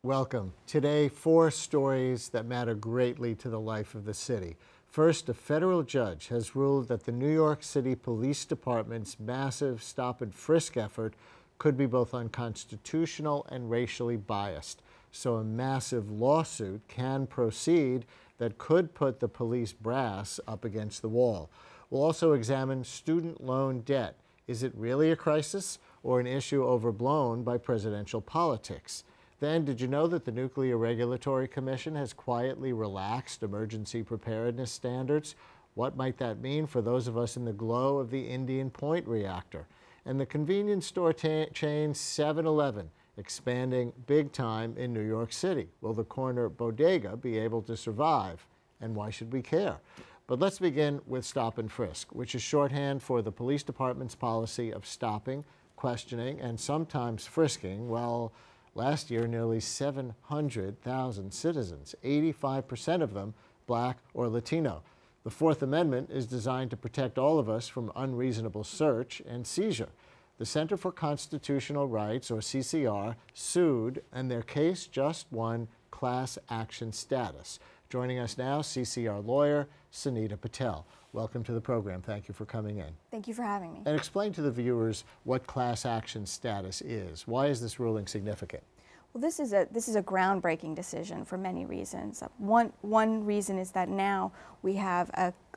Welcome. Today, 4 stories that matter greatly to the life of the city. First, a federal judge has ruled that the New York City Police Department's massive stop-and-frisk effort could be both unconstitutional and racially biased. So a massive lawsuit can proceed that could put the police brass up against the wall. We'll also examine student loan debt. Is it really a crisis or an issue overblown by presidential politics? Then, did you know that the Nuclear Regulatory Commission has quietly relaxed emergency preparedness standards? What might that mean for those of us in the glow of the Indian Point reactor? And the convenience store chain 7-Eleven expanding big time in New York City. Will the corner bodega be able to survive? And why should we care? But let's begin with stop and frisk, which is shorthand for the police department's policy of stopping, questioning, and sometimes frisking. Well, last year, nearly 700,000 citizens, 85% of them Black or Latino. The Fourth Amendment is designed to protect all of us from unreasonable search and seizure. The Center for Constitutional Rights, or CCR, sued, and their case just won class action status. Joining us now, CCR lawyer Sunita Patel. Welcome to the program. Thank you for coming in. Thank you for having me. And explain to the viewers what class action status is. Why is this ruling significant? Well, this is a groundbreaking decision for many reasons. One reason is that now we have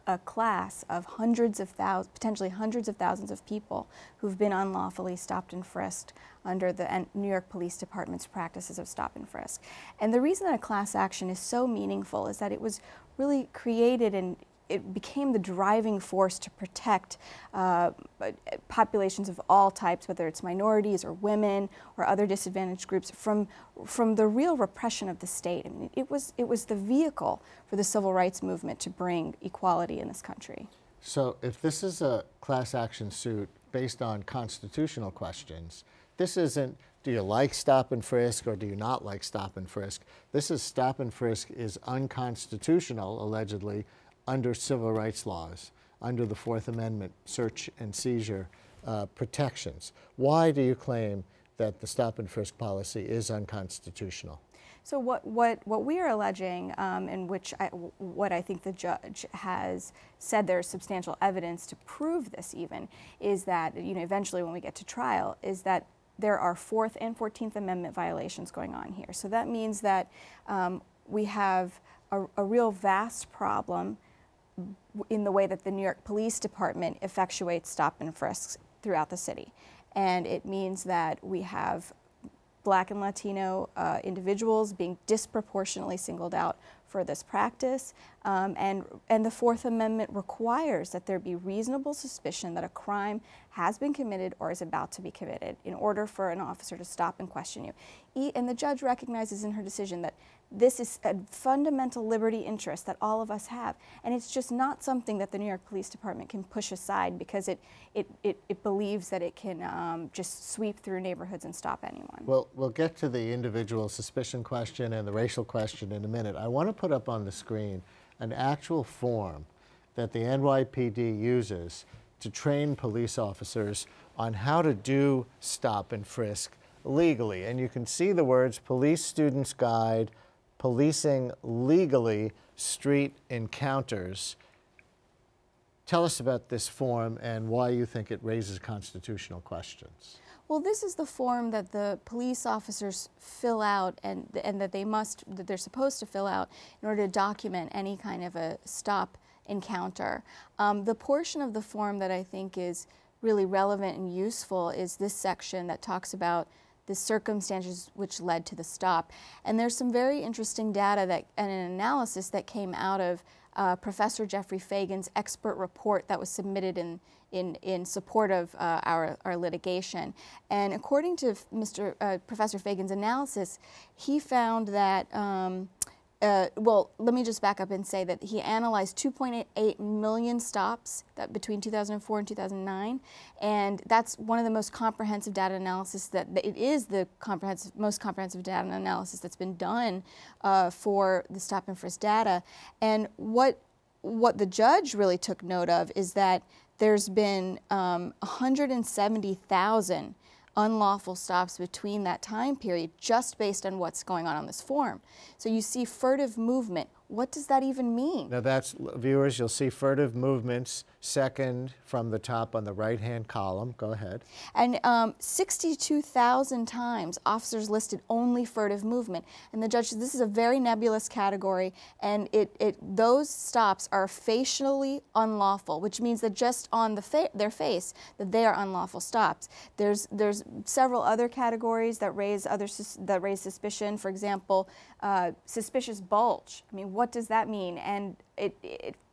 a class of hundreds of thousands, potentially hundreds of thousands of people who've been unlawfully stopped and frisked under the New York Police Department's practices of stop and frisk. And the reason that a class action is so meaningful is that it was really created and it became the driving force to protect populations of all types, whether it's minorities or women or other disadvantaged groups, from the real repression of the state. I mean, it was the vehicle for the civil rights movement to bring equality in this country. So if this is a class action suit based on constitutional questions, this isn't, do you like stop and frisk or do you not like stop and frisk? This is stop and frisk is unconstitutional, allegedly, under civil rights laws, under the Fourth Amendment search and seizure protections. Why do you claim that the stop and frisk policy is unconstitutional? So what we are alleging, and what I think the judge has said there's substantial evidence to prove this even, is that, you know, eventually when we get to trial, is that there are Fourth and 14th Amendment violations going on here. So that means that we have a real vast problem in the way that the New York Police Department effectuates stop and frisks throughout the city. And it means that we have Black and Latino individuals being disproportionately singled out for this practice. And the Fourth Amendment requires that there be reasonable suspicion that a crime has been committed or is about to be committed in order for an officer to stop and question you. And the judge recognizes in her decision that this is a fundamental liberty interest that all of us have, and it's just not something that the New York Police Department can push aside because it believes that it can just sweep through neighborhoods and stop anyone. Well, we'll get to the individual suspicion question and the racial question in a minute. I want to put up on the screen an actual form that the NYPD uses to train police officers on how to do stop and frisk legally. And you can see the words Police Student's Guide, Policing Legally, Street Encounters. Tell us about this form and why you think it raises constitutional questions. Well, this is the form that the police officers fill out and that they're supposed to fill out in order to document any kind of a stop encounter. The portion of the form that I think is really relevant and useful is this section that talks about the circumstances which led to the stop. And there's some very interesting data and an analysis that came out of Professor Jeffrey Fagan's expert report that was submitted in support of our litigation. And according to Professor Fagan's analysis, he found that well, let me just back up and say that he analyzed 2.8 million stops between 2004 and 2009, and that's one of the most comprehensive data analysis it is the most comprehensive data analysis that's been done for the stop and frisk data. And what the judge really took note of is that there's been 170,000 unlawful stops between that time period just based on what's going on this form. So you see furtive movement. What does that even mean? Now that's, viewers, you'll see furtive movements second from the top on the right-hand column. Go ahead. And 62,000 times officers listed only furtive movement. And the judge said this is a very nebulous category, and those stops are facially unlawful, which means that just on their face that they are unlawful stops. There's several other categories that raise suspicion. For example, suspicious bulge. I mean, what does that mean? And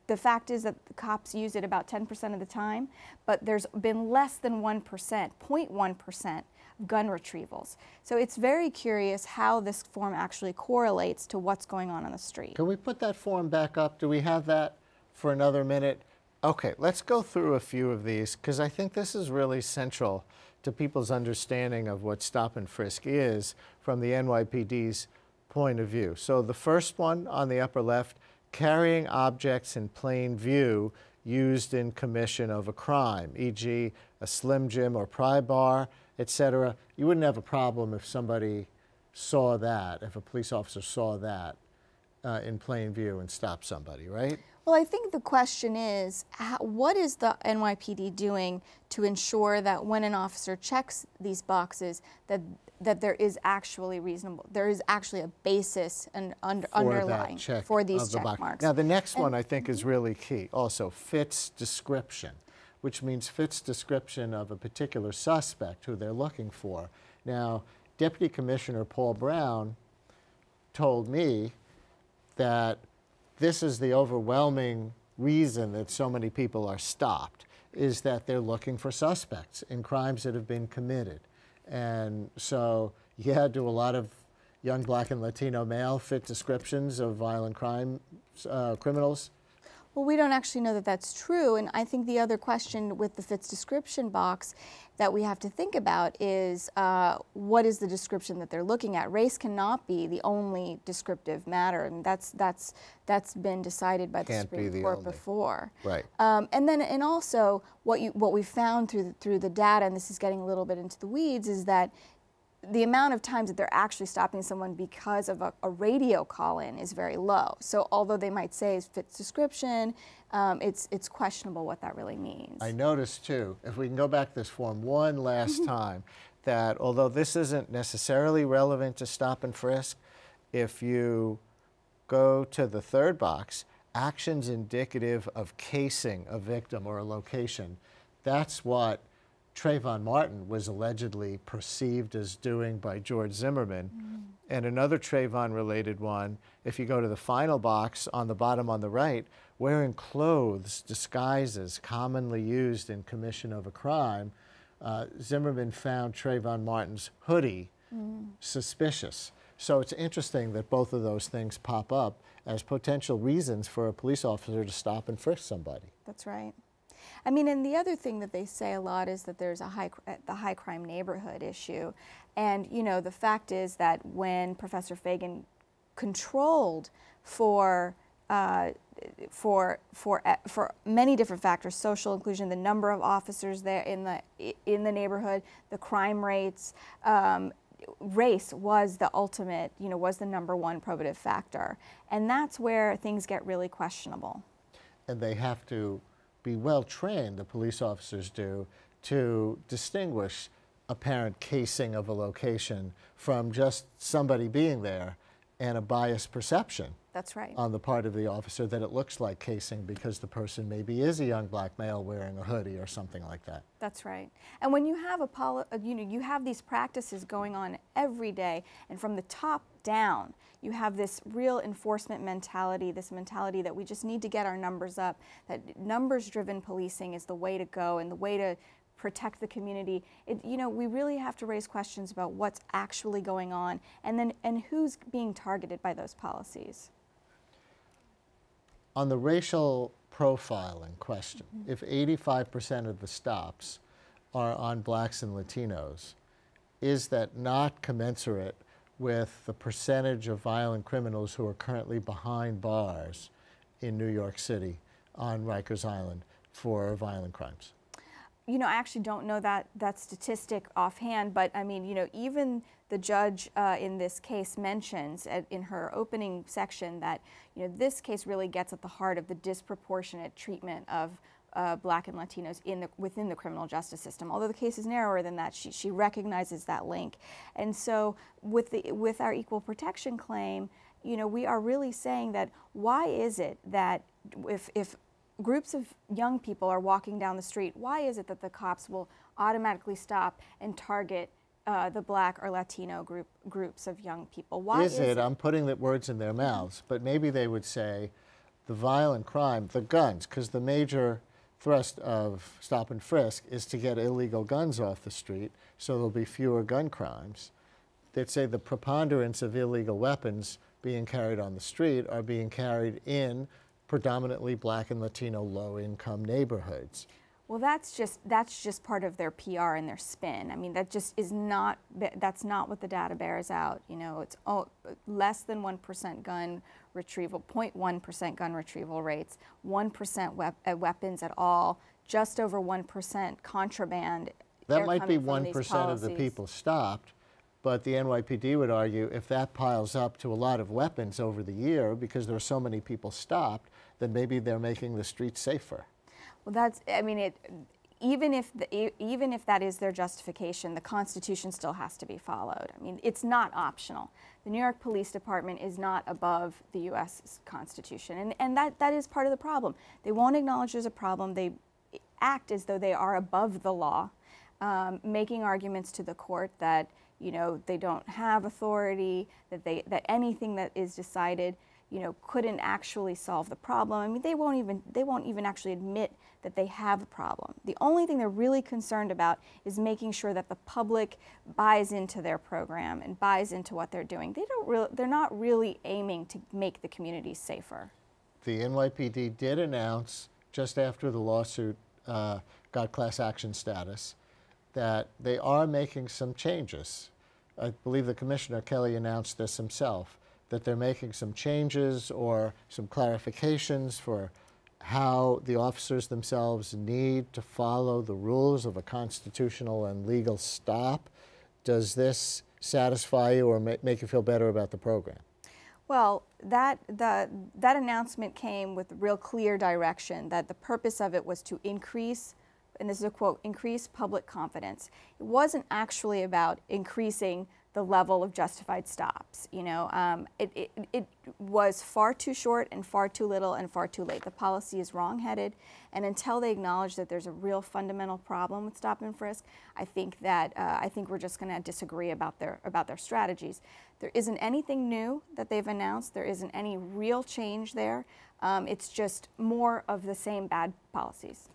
the fact is that the cops use it about 10% of the time, but there's been less than 1%, 0.1% of gun retrievals. So it's very curious how this form actually correlates to what's going on the street. Can we put that form back up? Do we have that for another minute? Okay, let's go through a few of these, because I think this is really central to people's understanding of what stop and frisk is from the NYPD's point of view. So the first one on the upper left, carrying objects in plain view used in commission of a crime, e.g. a Slim Jim or pry bar, etc. You wouldn't have a problem if somebody saw that, if a police officer saw that in plain view and stopped somebody, right? Well, I think the question is, what is the NYPD doing to ensure that when an officer checks these boxes, that there is actually a basis and underlying for these check marks. Now, the next one I think is really key. Also, fits description, which means fits description of a particular suspect who they're looking for. Now, Deputy Commissioner Paul Brown told me that this is the overwhelming reason that so many people are stopped, is that they're looking for suspects in crimes that have been committed. And so, yeah, do a lot of young Black and Latino male fit descriptions of violent criminals? Well, we don't actually know that that's true, and I think the other question with the fits description box that we have to think about is what is the description that they're looking at? Race cannot be the only descriptive matter, and that's been decided by the Supreme Court before. Right. And also what we found through the data, and this is getting a little bit into the weeds, is that the amount of times that they're actually stopping someone because of a radio call-in is very low. So although they might say it fits description, it's questionable what that really means. I noticed too, if we can go back to this form one last time, that although this isn't necessarily relevant to stop and frisk, if you go to the third box, actions indicative of casing a victim or a location, that's what Trayvon Martin was allegedly perceived as doing by George Zimmerman. And another Trayvon-related one, if you go to the final box on the bottom on the right, wearing clothes, disguises commonly used in commission of a crime, Zimmerman found Trayvon Martin's hoodie suspicious. So it's interesting that both of those things pop up as potential reasons for a police officer to stop and frisk somebody. That's right. I mean, and the other thing that they say a lot is that there's the high crime neighborhood issue. And, you know, the fact is that when Professor Fagan controlled for many different factors, social inclusion, the number of officers there in the neighborhood, the crime rates, race was the ultimate, you know, was the #1 probative factor. And that's where things get really questionable. And they have to be well trained, the police officers do, to distinguish apparent casing of a location from just somebody being there and a biased perception. That's right. On the part of the officer that it looks like casing because the person maybe is a young Black male wearing a hoodie or something like that. That's right. And when you have you have these practices going on every day, and from the top down, you have this real enforcement mentality, this mentality that we just need to get our numbers up, that numbers-driven policing is the way to go and the way to protect the community. You know, we really have to raise questions about what's actually going on and who's being targeted by those policies. On the racial profiling question, if 85% of the stops are on Blacks and Latinos, is that not commensurate with the percentage of violent criminals who are currently behind bars in New York City on Rikers Island for violent crimes? You know, I actually don't know that statistic offhand, but I mean, you know, even the judge in this case mentions in her opening section that, you know, this case really gets at the heart of the disproportionate treatment of Black and Latinos within the criminal justice system. Although the case is narrower than that, she recognizes that link. And so with our equal protection claim, you know, we are really saying that why is it that if groups of young people are walking down the street, why is it that the cops will automatically stop and target the Black or Latino groups of young people? Why is it? I'm putting the words in their mouths, but maybe they would say the violent crime, the guns, because the major thrust of stop and frisk is to get illegal guns off the street, so there'll be fewer gun crimes. They'd say the preponderance of illegal weapons being carried on the street are being carried in predominantly Black and Latino low-income neighborhoods. Well, that's just part of their PR and their spin. I mean, that just is not, that's not what the data bears out. You know, it's less than 1% gun retrieval, 0.1% gun retrieval rates, 1% weapons at all, just over 1% contraband. That might be 1% of the people stopped, but the NYPD would argue if that piles up to a lot of weapons over the year because there are so many people stopped, then maybe they're making the streets safer. Well, that's, I mean, even if that is their justification, the Constitution still has to be followed. I mean, it's not optional. The New York Police Department is not above the U.S. Constitution, and that is part of the problem. They won't acknowledge there's a problem. They act as though they are above the law, making arguments to the court that, you know, they don't have authority, that anything that is decided, you know, couldn't actually solve the problem. I mean, they won't even actually admit that they have a problem. The only thing they're really concerned about is making sure that the public buys into their program and buys into what they're doing. They're not really aiming to make the communities safer. The NYPD did announce just after the lawsuit got class action status that they are making some changes. I believe the Commissioner Kelly announced this himself, that they're making some changes or some clarifications for how the officers themselves need to follow the rules of a constitutional and legal stop. Does this satisfy you or make you feel better about the program? Well, that announcement came with real clear direction that the purpose of it was to increase, and this is a quote, increase public confidence. It wasn't actually about increasing the level of justified stops. You know, it was far too short and far too little and far too late. The policy is wrong-headed, and until they acknowledge that there's a real fundamental problem with stop and frisk, I think we're just going to disagree about their strategies. There isn't anything new that they've announced. There isn't any real change there. It's just more of the same bad policies.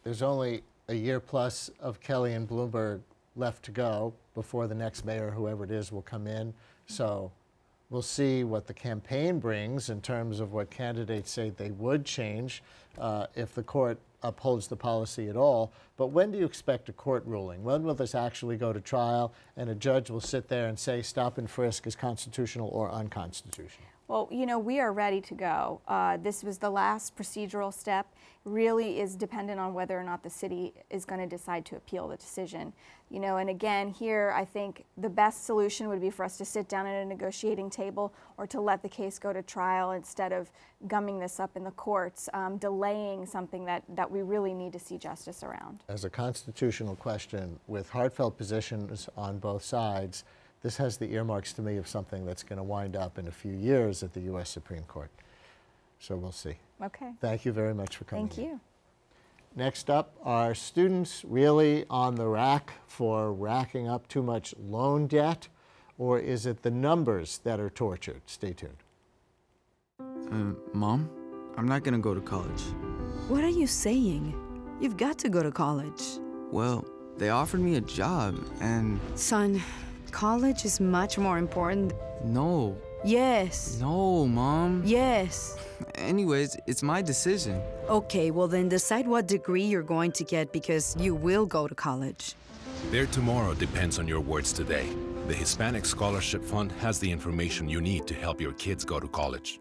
There's only a year plus of Kelly and Bloomberg left to go before the next mayor, whoever it is, will come in. So we'll see what the campaign brings in terms of what candidates say they would change if the court upholds the policy at all. But when do you expect a court ruling? When will this actually go to trial and a judge will sit there and say stop and frisk is constitutional or unconstitutional? Well, you know, we are ready to go. This was the last procedural step. Really is dependent on whether or not the city is going to decide to appeal the decision. You know, and again, here I think the best solution would be for us to sit down at a negotiating table or to let the case go to trial instead of gumming this up in the courts, delaying something that we really need to see justice around. As a constitutional question with heartfelt positions on both sides, this has the earmarks to me of something that's going to wind up in a few years at the U.S. Supreme Court. So we'll see. Okay. Thank you very much for coming. Thank you. Next up, are students really on the rack for racking up too much loan debt, or is it the numbers that are tortured? Stay tuned. Mom, I'm not going to go to college. What are you saying? You've got to go to college. Well, they offered me a job and... Son, college is much more important. No. Yes. No, Mom. Yes. Anyways, it's my decision. Okay, well then decide what degree you're going to get because you will go to college. Their tomorrow depends on your words today. The Hispanic Scholarship Fund has the information you need to help your kids go to college.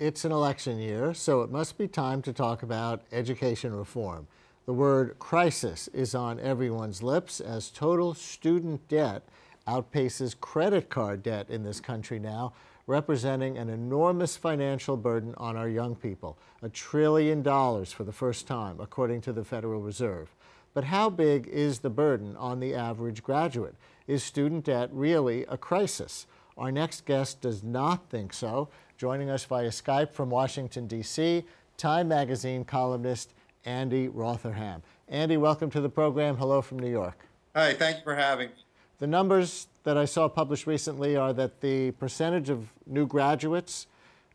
It's an election year, so it must be time to talk about education reform. The word crisis is on everyone's lips as total student debt outpaces credit card debt in this country now, representing an enormous financial burden on our young people. $1 trillion for the first time, according to the Federal Reserve. But how big is the burden on the average graduate? Is student debt really a crisis? Our next guest does not think so. Joining us via Skype from Washington, D.C., Time Magazine columnist Andy Rotherham. Andy, welcome to the program. Hello from New York. Hi, thank you for having me. The numbers that I saw published recently are that the percentage of new graduates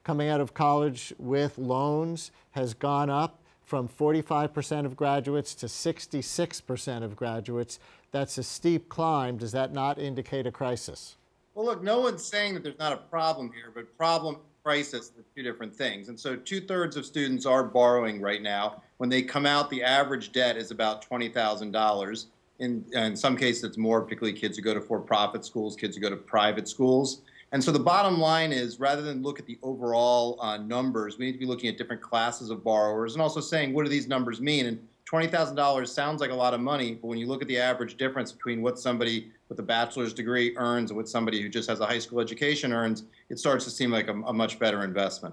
coming out of college with loans has gone up from 45% of graduates to 66% of graduates. That's a steep climb. Does that not indicate a crisis? Well, look, no one's saying that there's not a problem here, but problem, crisis are two different things. And so 2/3 of students are borrowing right now. When they come out, the average debt is about $20,000. In some cases, it's more, particularly kids who go to for-profit schools, kids who go to private schools. And so the bottom line is, rather than look at the overall numbers, we need to be looking at different classes of borrowers and also saying, what do these numbers mean? And $20,000 sounds like a lot of money, but when you look at the average difference between what somebody with a bachelor's degree earns and what somebody who just has a high school education earns, it starts to seem like a much better investment.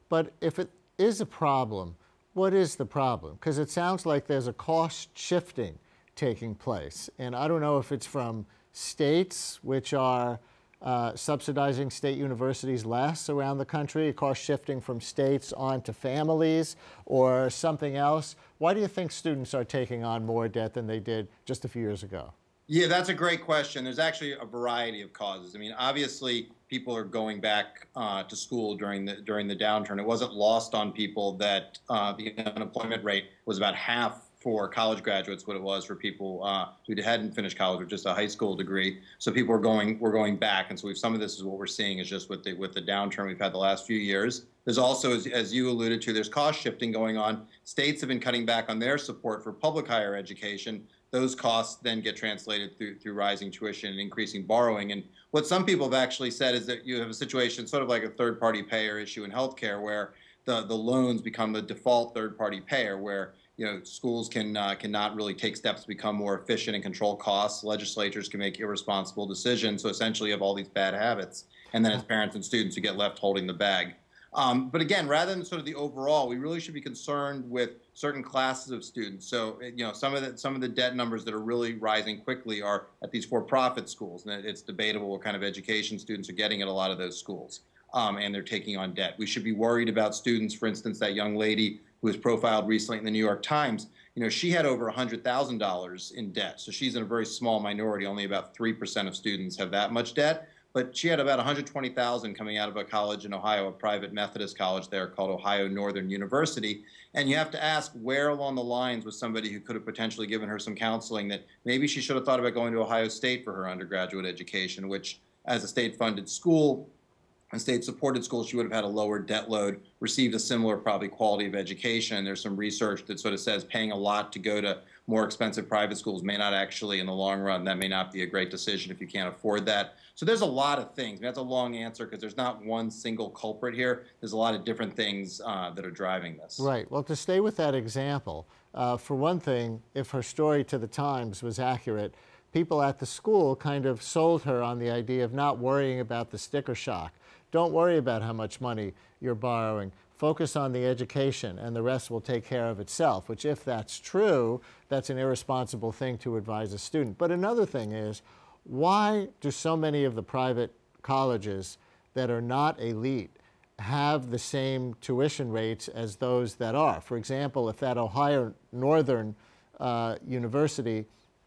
But if it is a problem, what is the problem? Because it sounds like there's a cost shifting taking place. And I don't know if it's from states, which are subsidizing state universities less around the country, cost shifting from states onto families, or something else. Why do you think students are taking on more debt than they did just a few years ago? Yeah, that's a great question. There's actually a variety of causes. I mean, obviously, people are going back to school during the downturn. It wasn't lost on people that the unemployment rate was about half for college graduates what it was for people who hadn't finished college with just a high school degree. So people were going back, and so some of this is what we're seeing is just with the downturn we've had the last few years. There's also, as you alluded to, there's cost shifting going on. States have been cutting back on their support for public higher education. Those costs then get translated through rising tuition and increasing borrowing. And what some people have actually said is that you have a situation sort of like a third-party payer issue in healthcare, where the loans become the default third-party payer, where schools cannot really take steps to become more efficient and control costs. Legislatures can make irresponsible decisions. So essentially you have all these bad habits. And then it's parents and students who get left holding the bag. But again, rather than sort of the overall, we really should be concerned with certain classes of students. So, some of the debt numbers that are really rising quickly are at these for-profit schools. And it's debatable what kind of education students are getting at a lot of those schools. And they're taking on debt. We should be worried about students, for instance, that young lady who was profiled recently in the New York Times. She had over $100,000 in debt. So she's in a very small minority. Only about 3% of students have that much debt. But she had about $120,000 coming out of a college in Ohio, a private Methodist college there called Ohio Northern University. And you have to ask, where along the lines was somebody who could have potentially given her some counseling that maybe she should have thought about going to Ohio State for her undergraduate education, which, as a state-funded school, a state-supported school, she would have had a lower debt load, received a similar probably quality of education. And there's some research that sort of says paying a lot to go to more expensive private schools may not actually, in the long run, that may not be a great decision if you can't afford that. So there's a lot of things. That's a long answer because there's not one single culprit here. There's a lot of different things that are driving this. Right. Well, to stay with that example, for one thing, if her story to the Times was accurate, people at the school kind of sold her on the idea of not worrying about the sticker shock. Don't worry about how much money you're borrowing. Focus on the education, and the rest will take care of itself, which, if that's true, that's an irresponsible thing to advise a student. But another thing is, why do so many of the private colleges that are not elite have the same tuition rates as those that are? For example, if that Ohio Northern University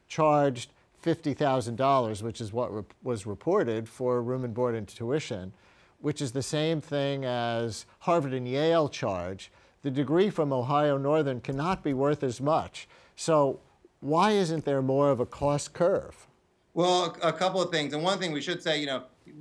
charged $50,000, which is what was reported for room and board and tuition, which is the same thing as Harvard and Yale charge, the degree from Ohio Northern cannot be worth as much. So why isn't there more of a cost curve? Well, a couple of things. And one thing we should say,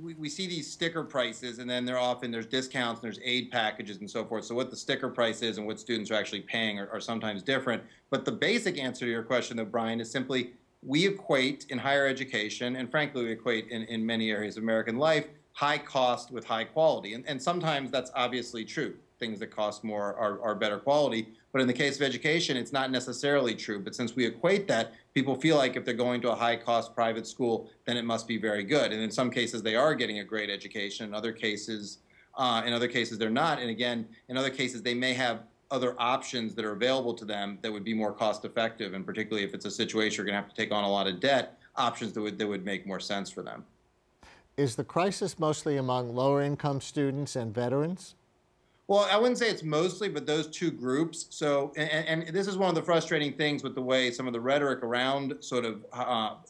we see these sticker prices, and then there's discounts, and there's aid packages and so forth. So what the sticker price is and what students are actually paying are sometimes different. But the basic answer to your question, though, Brian, is simply we equate in higher education, and frankly we equate in many areas of American life, high cost with high quality. And sometimes that's obviously true. Things that cost more are better quality. But in the case of education, it's not necessarily true. But since we equate that, people feel like if they're going to a high-cost private school, then it must be very good. And in some cases, they are getting a great education. In other cases, they're not. And again, in other cases, they may have other options that are available to them that would be more cost-effective. And particularly if it's a situation you're going to have to take on a lot of debt, options that would make more sense for them. Is the crisis mostly among lower-income students and veterans? Well, I wouldn't say it's mostly, but those two groups. So, and this is one of the frustrating things with the way some of the rhetoric around sort of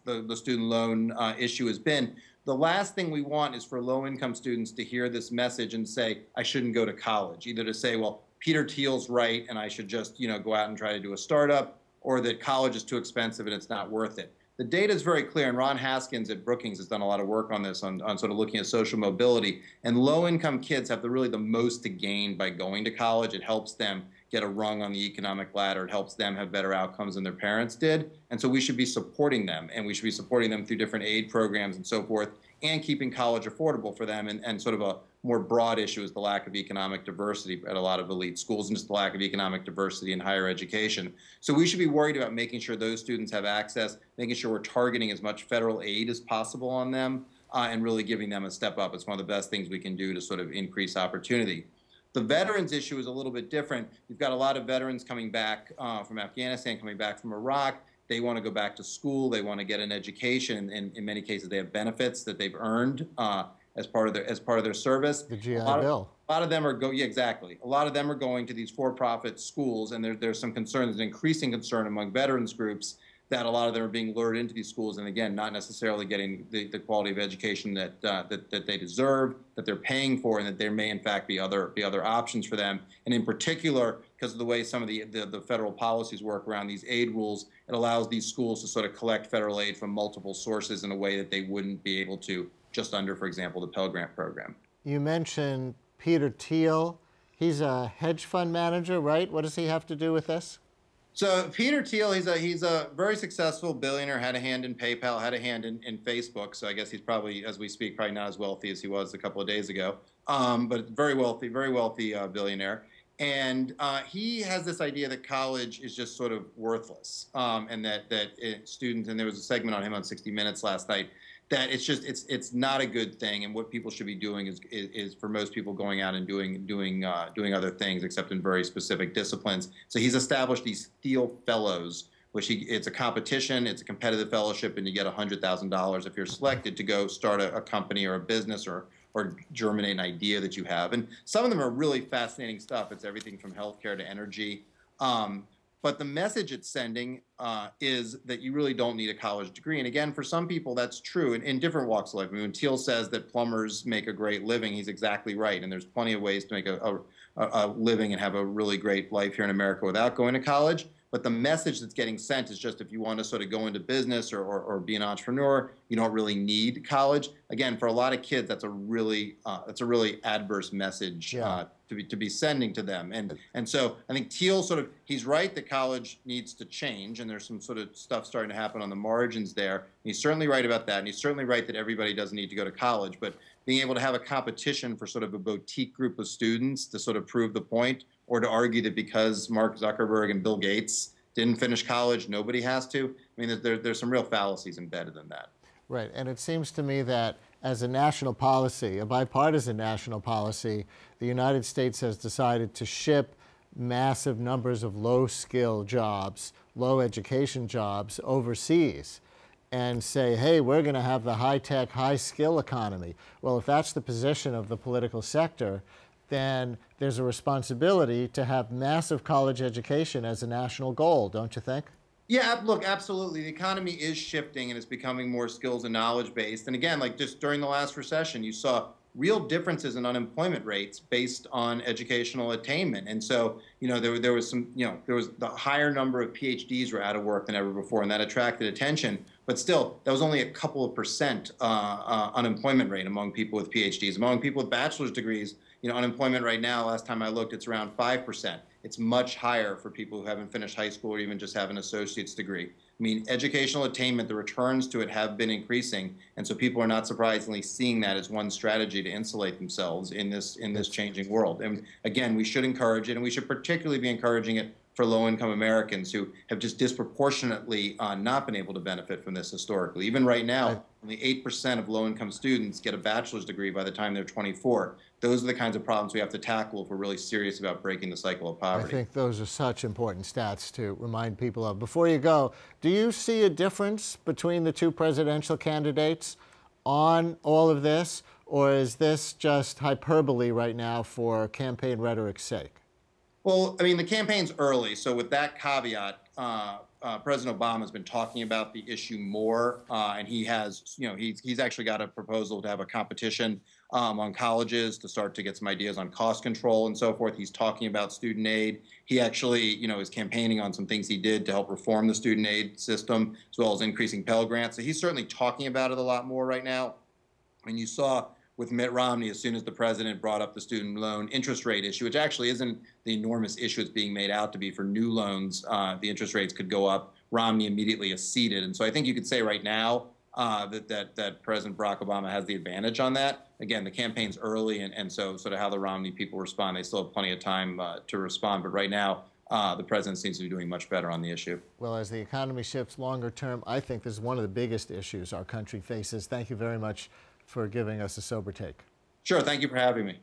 the student loan issue has been. The last thing we want is for low-income students to hear this message and say, I shouldn't go to college, either to say, well, Peter Thiel's right and I should just, go out and try to do a startup, or that college is too expensive and it's not worth it. The data is very clear, and Ron Haskins at Brookings has done a lot of work on this, on sort of looking at social mobility. And low-income kids have really the most to gain by going to college. It helps them get a rung on the economic ladder. It helps them have better outcomes than their parents did. And so we should be supporting them, and we should be supporting them through different aid programs and so forth, and keeping college affordable for them. And sort of a more broad issue is the lack of economic diversity at a lot of elite schools, and just the lack of economic diversity in higher education. So we should be worried about making sure those students have access, making sure we're targeting as much federal aid as possible on them, and really giving them a step up. It's one of the best things we can do to sort of increase opportunity. The veterans issue is a little bit different. You've got a lot of veterans coming back from Afghanistan, coming back from Iraq. They want to go back to school. They want to get an education. And in many cases, they have benefits that they've earned as part of their service. The GI Bill. A lot of them are exactly. A lot of them are going to these for-profit schools, and there's some concern. There's an increasing concern among veterans groups that a lot of them are being lured into these schools, and again, not necessarily getting the quality of education that they deserve, that they're paying for, and that there may in fact be other options for them. And in particular, because of the way some of the federal policies work around these aid rules, it allows these schools to sort of collect federal aid from multiple sources in a way that they wouldn't be able to just under, for example, the Pell Grant program. You mentioned Peter Thiel. He's a hedge fund manager, right? What does he have to do with this? So Peter Thiel, he's a very successful billionaire, had a hand in PayPal, had a hand in Facebook. So I guess he's probably, as we speak, probably not as wealthy as he was a couple of days ago, but very wealthy billionaire. And he has this idea that college is just sort of worthless, and that students, and there was a segment on him on 60 Minutes last night, that it's not a good thing, and what people should be doing is for most people going out and doing other things, except in very specific disciplines. So he's established these Thiel Fellows, which it's a competition, it's a competitive fellowship, and you get $100,000 if you're selected to go start a company or a business or germinate an idea that you have. And some of them are really fascinating stuff. It's everything from healthcare to energy. But the message it's sending is that you really don't need a college degree. And again, for some people, that's true in different walks of life. I mean, when Thiel says that plumbers make a great living, he's exactly right. And there's plenty of ways to make a living and have a really great life here in America without going to college. But the message that's getting sent is just if you want to sort of go into business or be an entrepreneur, you don't really need college. Again, for a lot of kids, that's a really adverse message to be sending to them. And so I think Thiel he's right that college needs to change, and there's some sort of stuff starting to happen on the margins there. And he's certainly right about that, and he's certainly right that everybody doesn't need to go to college. But being able to have a competition for sort of a boutique group of students to sort of prove the point, or to argue that because Mark Zuckerberg and Bill Gates didn't finish college, nobody has to. I mean, there's some real fallacies embedded in that. Right, and it seems to me that as a national policy, a bipartisan national policy, the United States has decided to ship massive numbers of low-skill jobs, low-education jobs overseas and say, hey, we're going to have the high-tech, high-skill economy. Well, if that's the position of the political sector, then there's a responsibility to have massive college education as a national goal, don't you think? Yeah, look, absolutely. The economy is shifting and it's becoming more skills and knowledge based. And again, like just during the last recession, you saw real differences in unemployment rates based on educational attainment. And so, there was the higher number of PhDs were out of work than ever before, and that attracted attention. But still, that was only a couple of percent unemployment rate among people with PhDs. Among people with bachelor's degrees, unemployment right now, last time I looked, it's around 5%. It's much higher for people who haven't finished high school or even just have an associate's degree. I mean, educational attainment, the returns to it have been increasing, and so people are not surprisingly seeing that as one strategy to insulate themselves in this changing world. And again, we should encourage it, and we should particularly be encouraging it for low-income Americans who have just disproportionately not been able to benefit from this historically. Even right now, only 8% of low-income students get a bachelor's degree by the time they're 24. Those are the kinds of problems we have to tackle if we're really serious about breaking the cycle of poverty. I think those are such important stats to remind people of. Before you go, do you see a difference between the two presidential candidates on all of this, or is this just hyperbole right now for campaign rhetoric's sake? Well, I mean, the campaign's early, so with that caveat, President Obama has been talking about the issue more, and he has, he's actually got a proposal to have a competition on colleges to start to get some ideas on cost control and so forth. He's talking about student aid. He actually, is campaigning on some things he did to help reform the student aid system, as well as increasing Pell Grants. So he's certainly talking about it a lot more right now. And you saw with Mitt Romney, as soon as the president brought up the student loan interest rate issue, which actually isn't the enormous issue it's being made out to be for new loans, the interest rates could go up. Romney immediately acceded. And so I think you could say right now that President Barack Obama has the advantage on that. Again, the campaign's early, and so sort of how the Romney people respond, they still have plenty of time to respond. But right now, the president seems to be doing much better on the issue. Well, as the economy shifts longer term, I think this is one of the biggest issues our country faces. Thank you very much for giving us a sober take. Sure, thank you for having me.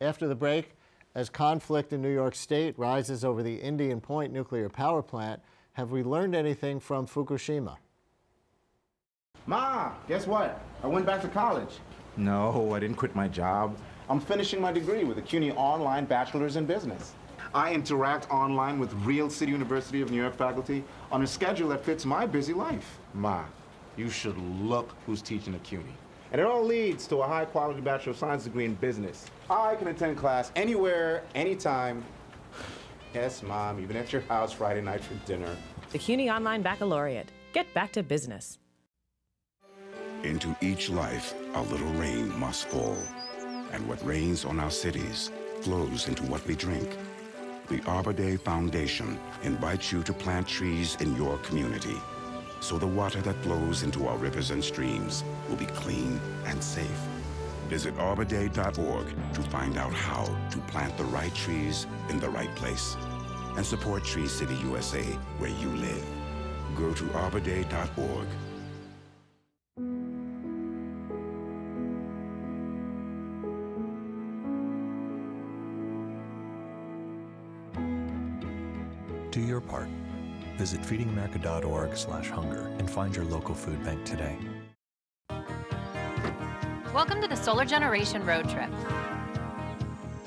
After the break, as conflict in New York State rises over the Indian Point nuclear power plant, have we learned anything from Fukushima? Ma, guess what? I went back to college. No, I didn't quit my job. I'm finishing my degree with a CUNY Online Bachelor's in Business. I interact online with real City University of New York faculty on a schedule that fits my busy life. Ma, you should look who's teaching at CUNY. And it all leads to a high-quality Bachelor of Science degree in business. I can attend class anywhere, anytime. Yes, Mom, even at your house Friday night for dinner. The CUNY Online Baccalaureate. Get back to business. Into each life, a little rain must fall. And what rains on our cities flows into what we drink. The Arbor Day Foundation invites you to plant trees in your community, so the water that flows into our rivers and streams will be clean and safe. Visit arborday.org to find out how to plant the right trees in the right place. And support Tree City USA, where you live. Go to arborday.org. Do your part. Visit feedingamerica.org/hunger and find your local food bank today. Welcome to the Solar Generation Road Trip.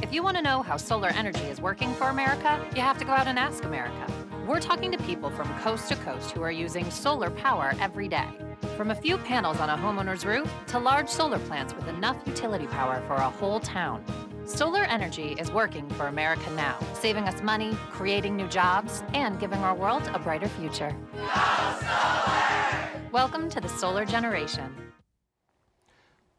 If you want to know how solar energy is working for America, you have to go out and ask America. We're talking to people from coast to coast who are using solar power every day. From a few panels on a homeowner's roof to large solar plants with enough utility power for a whole town. Solar energy is working for America now, saving us money, creating new jobs, and giving our world a brighter future. Go solar! Welcome to the Solar Generation.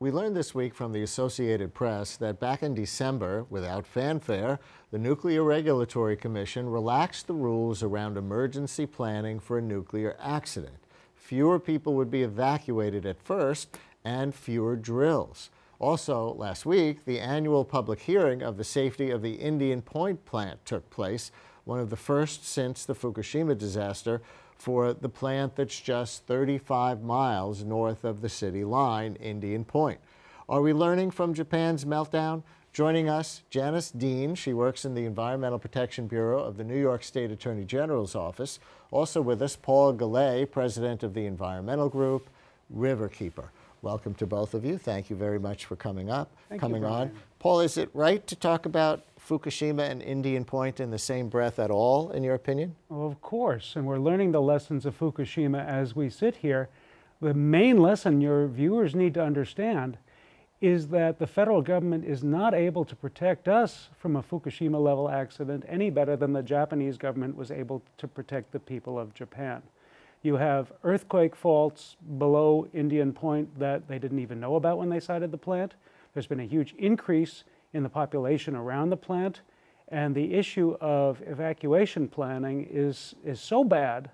We learned this week from the Associated Press that back in December, without fanfare, the Nuclear Regulatory Commission relaxed the rules around emergency planning for a nuclear accident. Fewer people would be evacuated at first, and fewer drills. Also, last week, the annual public hearing of the safety of the Indian Point plant took place, one of the first since the Fukushima disaster, for the plant that's just 35 miles north of the city line, Indian Point. Are we learning from Japan's meltdown? Joining us, Janice Dean. She works in the Environmental Protection Bureau of the New York State Attorney General's office. Also with us, Paul Gallay, president of the environmental group, Riverkeeper. Welcome to both of you. Thank you very much for coming on. Paul, is it right to talk about Fukushima and Indian Point in the same breath at all, in your opinion? Well, of course, and we're learning the lessons of Fukushima as we sit here. The main lesson your viewers need to understand is that the federal government is not able to protect us from a Fukushima-level accident any better than the Japanese government was able to protect the people of Japan. You have earthquake faults below Indian Point that they didn't even know about when they sited the plant. There's been a huge increase in the population around the plant. And the issue of evacuation planning is so bad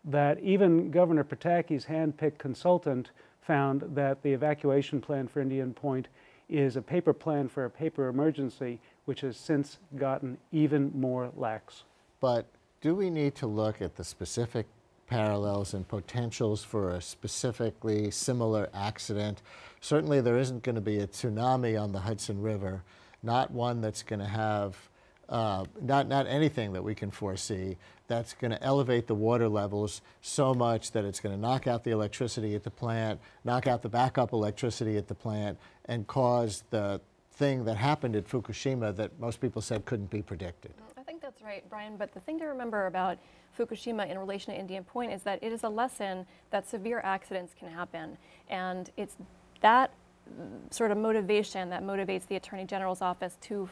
that even Governor Pataki's hand-picked consultant found that the evacuation plan for Indian Point is a paper plan for a paper emergency, which has since gotten even more lax. But do we need to look at the specific parallels and potentials for a specifically similar accident? Certainly there isn't going to be a tsunami on the Hudson River, not one that's going to have not anything that we can foresee that's going to elevate the water levels so much that it's going to knock out the electricity at the plant, knock out the backup electricity at the plant, and cause the thing that happened at Fukushima that most people said couldn't be predicted. I think that's right, Brian, but the thing to remember about Fukushima in relation to Indian Point is that it is a lesson that severe accidents can happen, and it's that sort of motivation that motivates the Attorney General's office to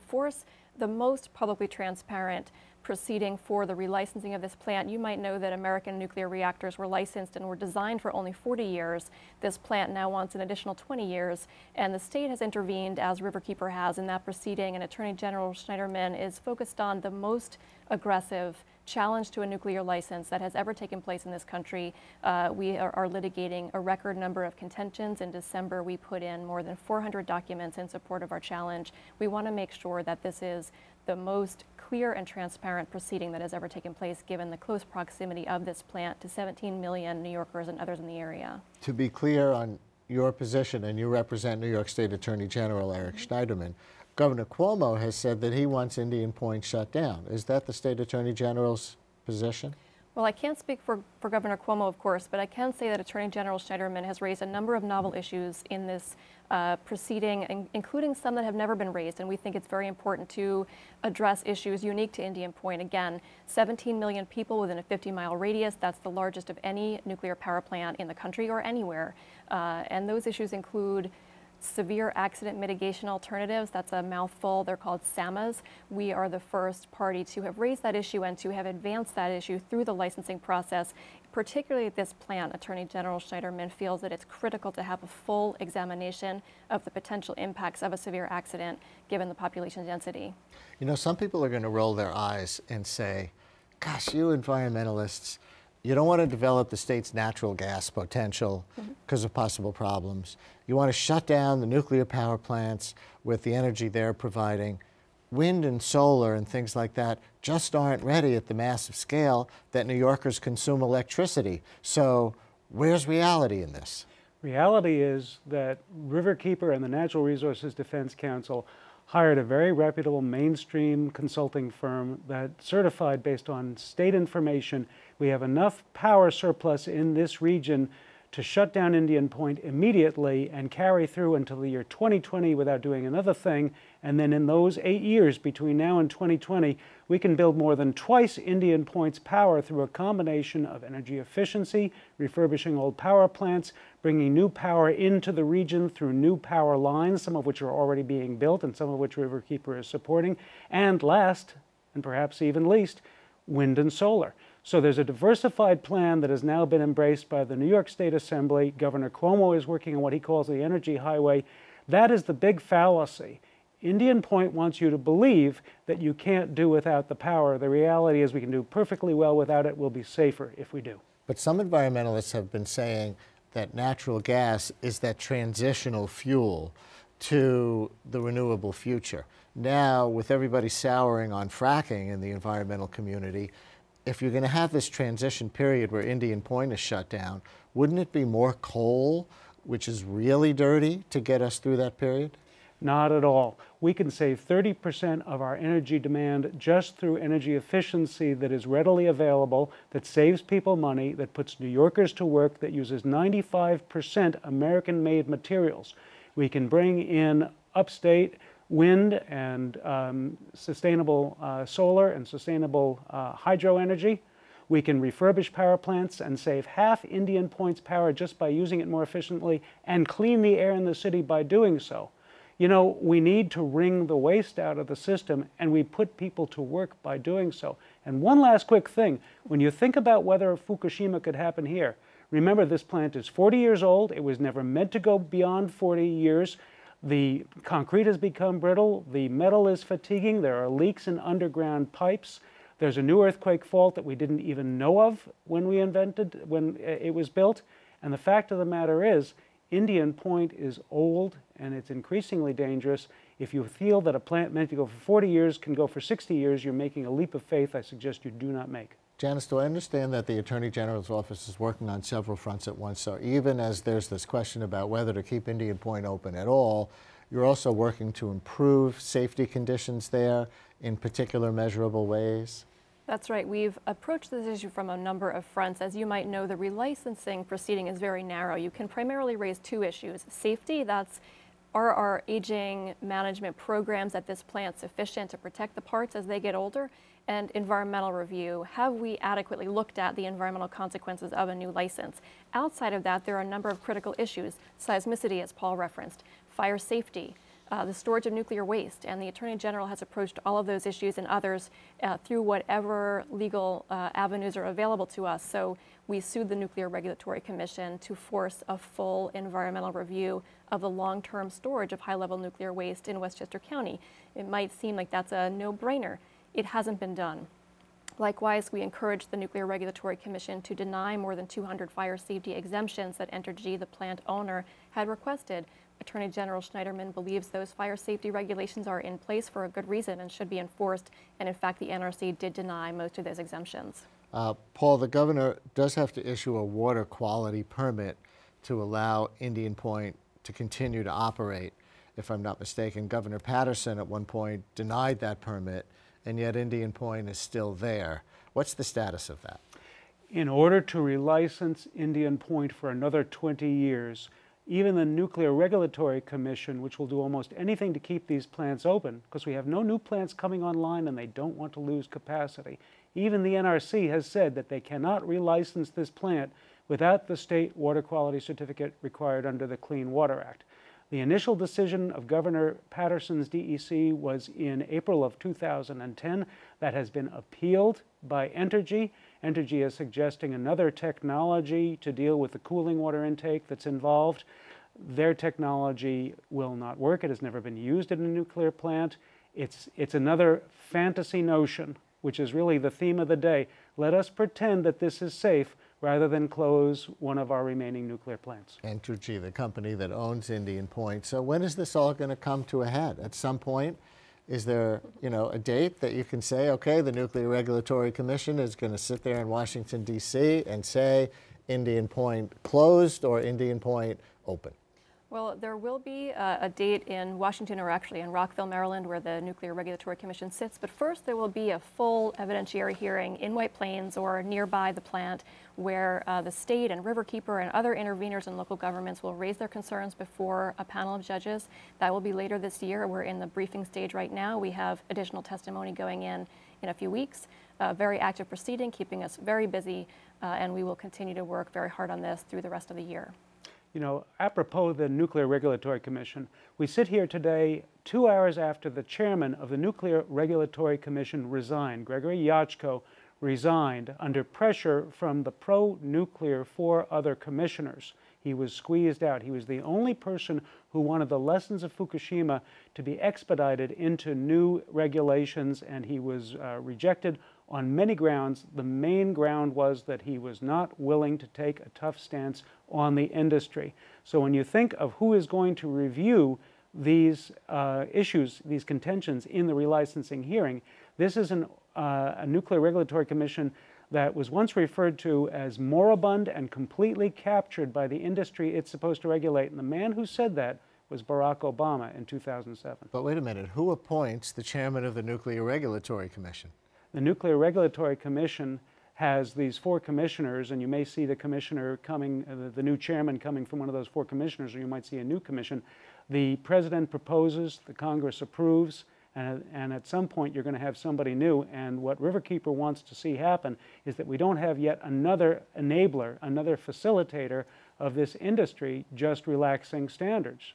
force the most publicly transparent proceeding for the relicensing of this plant. You might know that American nuclear reactors were licensed and were designed for only 40 years. This plant now wants an additional 20 years, and the state has intervened, as Riverkeeper has, in that proceeding, and Attorney General Schneiderman is focused on the most aggressive challenge to a nuclear license that has ever taken place in this country. We are litigating a record number of contentions. In December, we put in more than 400 documents in support of our challenge. We want to make sure that this is the most clear and transparent proceeding that has ever taken place, given the close proximity of this plant to 17 million New Yorkers and others in the area. To be clear on your position, and you represent New York State Attorney General Eric Schneiderman, Governor Cuomo has said that he wants Indian Point shut down. Is that the State Attorney General's position? Well, I can't speak for Governor Cuomo, of course, but I can say that Attorney General Schneiderman has raised a number of novel issues in this proceeding, including some that have never been raised, and we think it's very important to address issues unique to Indian Point. Again, 17 million people within a 50-mile radius. That's the largest of any nuclear power plant in the country or anywhere, and those issues include severe accident mitigation alternatives. That's a mouthful. They're called SAMAs. We are the first party to have raised that issue and to have advanced that issue through the licensing process. Particularly at this plant, Attorney General Schneiderman feels that it's critical to have a full examination of the potential impacts of a severe accident given the population density. You know, some people are going to roll their eyes and say, gosh, you environmentalists, you don't want to develop the state's natural gas potential because of possible problems. You want to shut down the nuclear power plants with the energy they're providing. Wind and solar and things like that just aren't ready at the massive scale that New Yorkers consume electricity. So where's reality in this? Reality is that Riverkeeper and the Natural Resources Defense Council hired a very reputable mainstream consulting firm that certified based on state information we have enough power surplus in this region to shut down Indian Point immediately and carry through until the year 2020 without doing another thing. And then in those 8 years between now and 2020, we can build more than twice Indian Point's power through a combination of energy efficiency, refurbishing old power plants, bringing new power into the region through new power lines, some of which are already being built and some of which Riverkeeper is supporting, and last, and perhaps even least, wind and solar. So there's a diversified plan that has now been embraced by the New York State Assembly. Governor Cuomo is working on what he calls the energy highway. That is the big fallacy. Indian Point wants you to believe that you can't do without the power. The reality is we can do perfectly well without it. We'll be safer if we do. But some environmentalists have been saying that natural gas is that transitional fuel to the renewable future. Now, with everybody souring on fracking in the environmental community, if you're going to have this transition period where Indian Point is shut down, wouldn't it be more coal, which is really dirty, to get us through that period? Not at all. We can save 30% of our energy demand just through energy efficiency that is readily available, that saves people money, that puts New Yorkers to work, that uses 95% American-made materials. We can bring in upstate wind and sustainable solar and sustainable hydro energy. We can refurbish power plants and save half Indian Point's power just by using it more efficiently and clean the air in the city by doing so. You know, we need to wring the waste out of the system, and we put people to work by doing so. And one last quick thing, when you think about whether Fukushima could happen here, remember this plant is 40 years old. It was never meant to go beyond 40 years. The concrete has become brittle, the metal is fatiguing, there are leaks in underground pipes, there's a new earthquake fault that we didn't even know of when it was built, and the fact of the matter is, Indian Point is old and it's increasingly dangerous. If you feel that a plant meant to go for 40 years can go for 60 years, you're making a leap of faith I suggest you do not make. Janice, do I understand that the Attorney General's office is working on several fronts at once? So even as there's this question about whether to keep Indian Point open at all, you're also working to improve safety conditions there in particular measurable ways? That's right. We've approached this issue from a number of fronts. As you might know, the relicensing proceeding is very narrow. You can primarily raise two issues. Safety, are our aging management programs at this plant sufficient to protect the parts as they get older? And environmental review, have we adequately looked at the environmental consequences of a new license? Outside of that, there are a number of critical issues: seismicity, as Paul referenced, fire safety, the storage of nuclear waste, and the Attorney General has approached all of those issues and others through whatever legal avenues are available to us. So we sued the Nuclear Regulatory Commission to force a full environmental review of the long-term storage of high-level nuclear waste in Westchester County. It might seem like that's a no-brainer. It hasn't been done. Likewise, we encouraged the Nuclear Regulatory Commission to deny more than 200 fire safety exemptions that Entergy, the plant owner, had requested. Attorney General Schneiderman believes those fire safety regulations are in place for a good reason and should be enforced, and in fact the NRC did deny most of those exemptions. Paul, the governor does have to issue a water quality permit to allow Indian Point to continue to operate. If I'm not mistaken, Governor Patterson at one point denied that permit, and yet Indian Point is still there. What's the status of that? In order to relicense Indian Point for another 20 years, even the Nuclear Regulatory Commission, which will do almost anything to keep these plants open, because we have no new plants coming online and they don't want to lose capacity, even the NRC has said that they cannot relicense this plant without the state water quality certificate required under the Clean Water Act. The initial decision of Governor Patterson's DEC was in April of 2010. That has been appealed by Entergy. Entergy is suggesting another technology to deal with the cooling water intake that's involved. Their technology will not work. It has never been used in a nuclear plant. It's another fantasy notion, which is really the theme of the day. Let us pretend that this is safe rather than close one of our remaining nuclear plants. Entergy, the company that owns Indian Point. So when is this all going to come to a head? At some point, is there, a date that you can say, okay, the Nuclear Regulatory Commission is going to sit there in Washington, D.C. and say Indian Point closed or Indian Point open? Well, there will be a date in Washington, or actually in Rockville, Maryland, where the Nuclear Regulatory Commission sits. But first, there will be a full evidentiary hearing in White Plains or nearby the plant, where the state and Riverkeeper and other interveners and local governments will raise their concerns before a panel of judges. That will be later this year. We're in the briefing stage right now. We have additional testimony going in a few weeks. Very active proceeding, keeping us very busy, and we will continue to work very hard on this through the rest of the year. Apropos the Nuclear Regulatory Commission, we sit here today 2 hours after the chairman of the Nuclear Regulatory Commission resigned. Gregory Yachko resigned under pressure from the pro-nuclear 4 other commissioners. He was squeezed out. He was the only person who wanted the lessons of Fukushima to be expedited into new regulations, and he was rejected on many grounds. The main ground was that he was not willing to take a tough stance on the industry. So when you think of who is going to review these issues, these contentions in the relicensing hearing, this is a Nuclear Regulatory Commission that was once referred to as moribund and completely captured by the industry it's supposed to regulate. And the man who said that was Barack Obama in 2007. But wait a minute, who appoints the chairman of the Nuclear Regulatory Commission? The Nuclear Regulatory Commission has these 4 commissioners, and you may see the commissioner coming, the new chairman coming from one of those 4 commissioners, or you might see a new commission. The president proposes, the Congress approves, and at some point you're going to have somebody new. And what Riverkeeper wants to see happen is that we don't have yet another enabler, another facilitator of this industry just relaxing standards.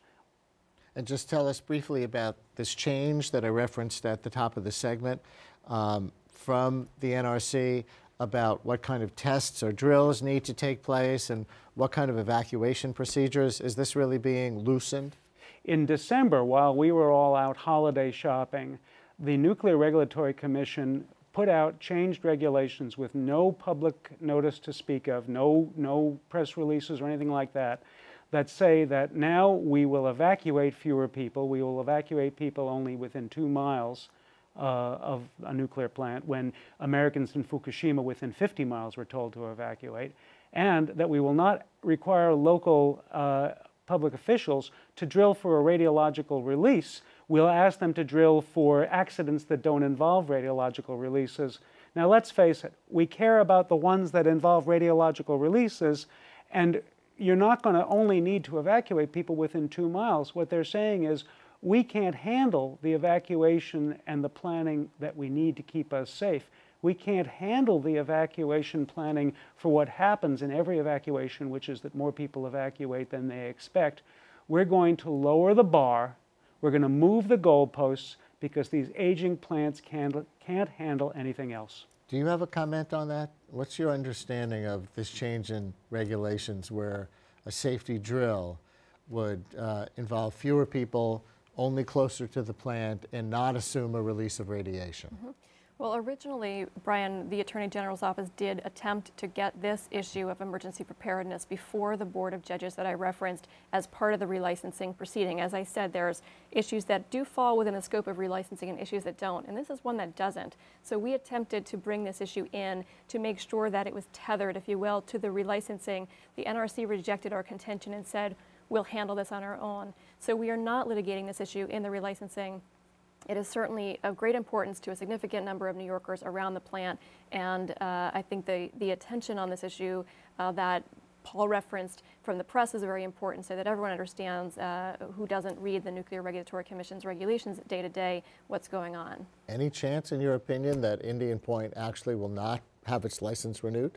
And just tell us briefly about this change that I referenced at the top of the segment from the NRC about what kind of tests or drills need to take place and what kind of evacuation procedures. Is this really being loosened? In December, while we were all out holiday shopping, the Nuclear Regulatory Commission put out changed regulations with no public notice to speak of, no press releases or anything like that, that say that now we will evacuate fewer people. We will evacuate people only within 2 miles of a nuclear plant, when Americans in Fukushima within 50 miles were told to evacuate, and that we will not require local public officials to drill for a radiological release. We'll ask them to drill for accidents that don't involve radiological releases. Now, let's face it, we care about the ones that involve radiological releases, and you're not going to only need to evacuate people within 2 miles. What they're saying is, we can't handle the evacuation and the planning that we need to keep us safe. We can't handle the evacuation planning for what happens in every evacuation, which is that more people evacuate than they expect. We're going to lower the bar. We're going to move the goalposts because these aging plants can't handle anything else. Do you have a comment on that? What's your understanding of this change in regulations where a safety drill would involve fewer people, only closer to the plant, and not assume a release of radiation? Mm-hmm. Well, originally, Brian, the Attorney General's office did attempt to get this issue of emergency preparedness before the Board of Judges that I referenced as part of the relicensing proceeding. As I said, there's issues that do fall within the scope of relicensing and issues that don't, and this is one that doesn't. So we attempted to bring this issue in to make sure that it was tethered, if you will, to the relicensing. The NRC rejected our contention and said, we'll handle this on our own. So we are not litigating this issue in the relicensing. It is certainly of great importance to a significant number of New Yorkers around the plant, and I think the attention on this issue that Paul referenced from the press is very important, so that everyone understands who doesn't read the Nuclear Regulatory Commission's regulations day to day what's going on. Any chance, in your opinion, that Indian Point actually will not have its license renewed?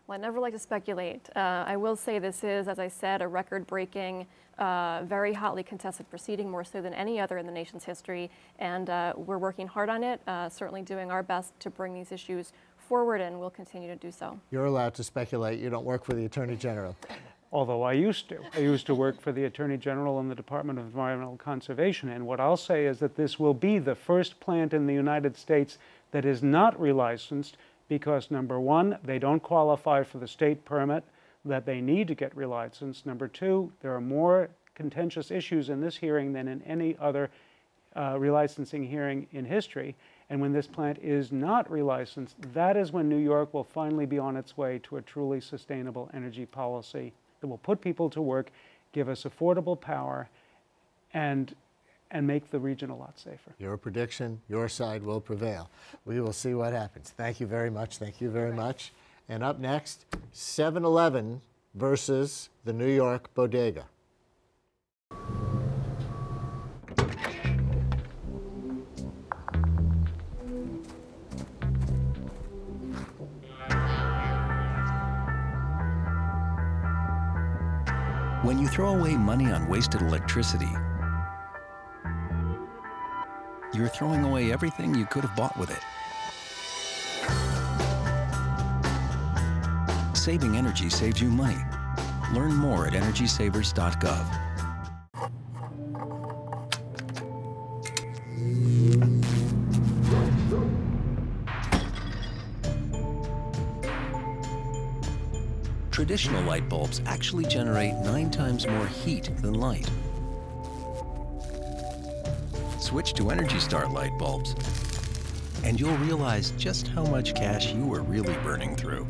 Well, I never like to speculate. I will say this is, as I said, a record-breaking, very hotly contested proceeding, more so than any other in the nation's history, and we're working hard on it, certainly doing our best to bring these issues forward, and we'll continue to do so. You're allowed to speculate. You don't work for the Attorney General. Although I used to. I used to work for the Attorney General in the Department of Environmental Conservation, and what I'll say is that this will be the first plant in the United States that is not relicensed, because number one, they don't qualify for the state permit that they need to get relicensed. Number two, there are more contentious issues in this hearing than in any other relicensing hearing in history. And when this plant is not relicensed, that is when New York will finally be on its way to a truly sustainable energy policy that will put people to work, give us affordable power, and make the region a lot safer. Your prediction, your side will prevail. We will see what happens. Thank you very much. Thank you very much. And up next, 7-Eleven versus the New York bodega. When you throw away money on wasted electricity, you're throwing away everything you could have bought with it. Saving energy saves you money. Learn more at energysavers.gov. Traditional light bulbs actually generate 9 times more heat than light. Switch to Energy Star light bulbs, and you'll realize just how much cash you were really burning through.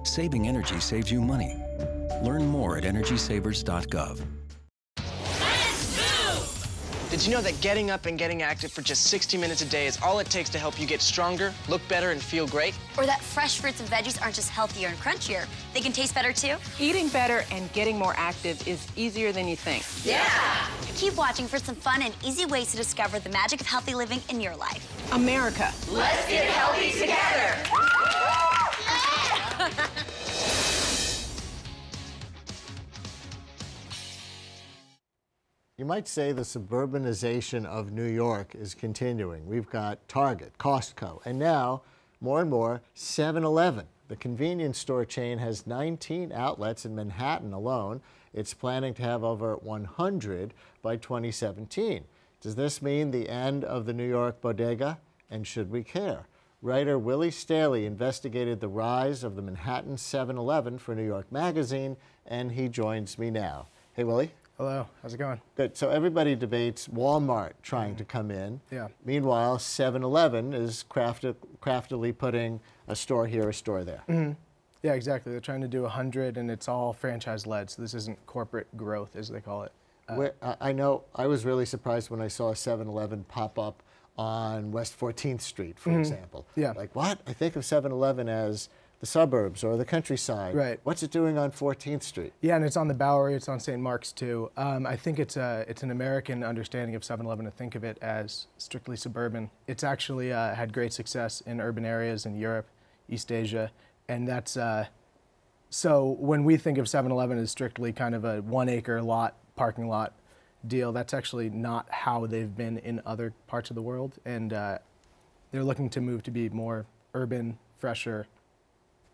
Saving energy saves you money. Learn more at energysavers.gov. Did you know that getting up and getting active for just 60 minutes a day is all it takes to help you get stronger, look better, and feel great? Or that fresh fruits and veggies aren't just healthier and crunchier, they can taste better too? Eating better and getting more active is easier than you think. Yeah! Keep watching for some fun and easy ways to discover the magic of healthy living in your life. America. Let's get healthy together! You might say the suburbanization of New York is continuing. We've got Target, Costco, and now, more and more, 7-Eleven. The convenience store chain has 19 outlets in Manhattan alone, It's planning to have over 100 by 2017. Does this mean the end of the New York bodega? And should we care? Writer Willy Staley investigated the rise of the Manhattan 7-Eleven for New York Magazine, and he joins me now. Hey, Willy. Hello. How's it going? Good. So everybody debates Walmart trying to come in. Yeah. Meanwhile, 7-Eleven is craftily putting a store here, a store there. Mm-hmm. Yeah, exactly. They're trying to do 100, and it's all franchise-led, so this isn't corporate growth, as they call it. I know I was really surprised when I saw a 7-Eleven pop up on West 14th Street, for example. Yeah. Like, what? I think of 7-Eleven as the suburbs or the countryside. Right. What's it doing on 14th Street? Yeah, and it's on the Bowery, it's on St. Mark's too. I think it's an American understanding of 7-Eleven to think of it as strictly suburban. It's actually had great success in urban areas in Europe, East Asia, and that's, so when we think of 7-Eleven as strictly kind of a 1-acre lot, parking lot deal, that's actually not how they've been in other parts of the world, and they're looking to move to be more urban, fresher,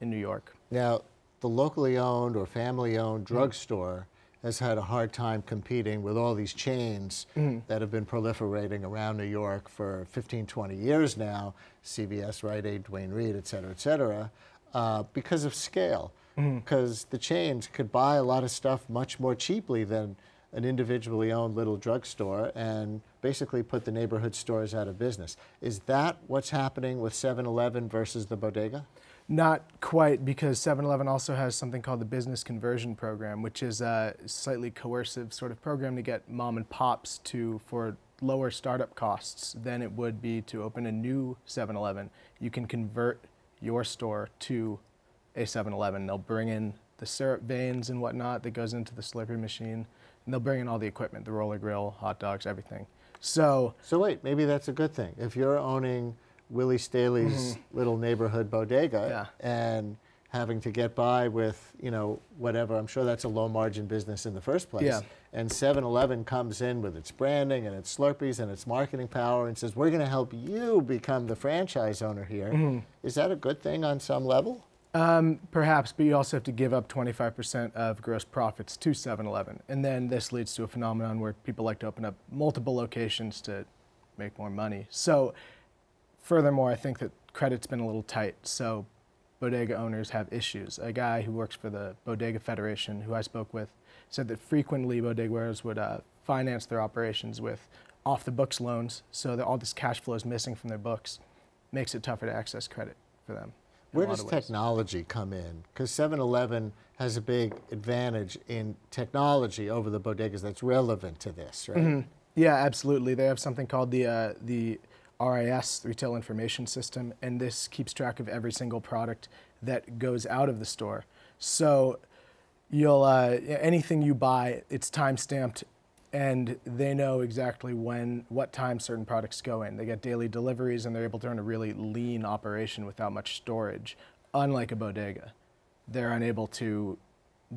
in New York. Now, the locally owned or family-owned drugstore has had a hard time competing with all these chains that have been proliferating around New York for 15, 20 years now, CVS, Rite Aid, Duane Reade, et cetera, because of scale. Because the chains could buy a lot of stuff much more cheaply than an individually owned little drugstore and basically put the neighborhood stores out of business. Is that what's happening with 7-Eleven versus the bodega? Not quite, because 7-Eleven also has something called the Business Conversion Program, which is a slightly coercive sort of program to get mom and pops for lower startup costs than it would be to open a new 7-Eleven. You can convert your store to a 7-Eleven. They'll bring in the syrup veins and whatnot that goes into the Slurpee machine, and they'll bring in all the equipment, the roller grill, hot dogs, everything. So wait, maybe that's a good thing. If you're owning Willy Staley's little neighborhood bodega and having to get by with, you know, whatever, I'm sure that's a low margin business in the first place. Yeah. And 7-Eleven comes in with its branding and its Slurpees and its marketing power and says, we're going to help you become the franchise owner here. Is that a good thing on some level? Perhaps, but you also have to give up 25% of gross profits to 7-Eleven. And then this leads to a phenomenon where people like to open up multiple locations to make more money. So furthermore, I think that credit's been a little tight, so bodega owners have issues. A guy who works for the Bodega Federation, who I spoke with, said that frequently bodegueros would finance their operations with off-the-books loans, so that all this cash flow is missing from their books. Makes it tougher to access credit for them. Where does technology come in? Because 7-Eleven has a big advantage in technology over the bodegas that's relevant to this, right? Yeah, absolutely. They have something called the RIS, Retail Information System, and this keeps track of every single product that goes out of the store. So you'll anything you buy, it's time-stamped, and they know exactly what time certain products go in. They get daily deliveries, and they're able to run a really lean operation without much storage, unlike a bodega. They're unable to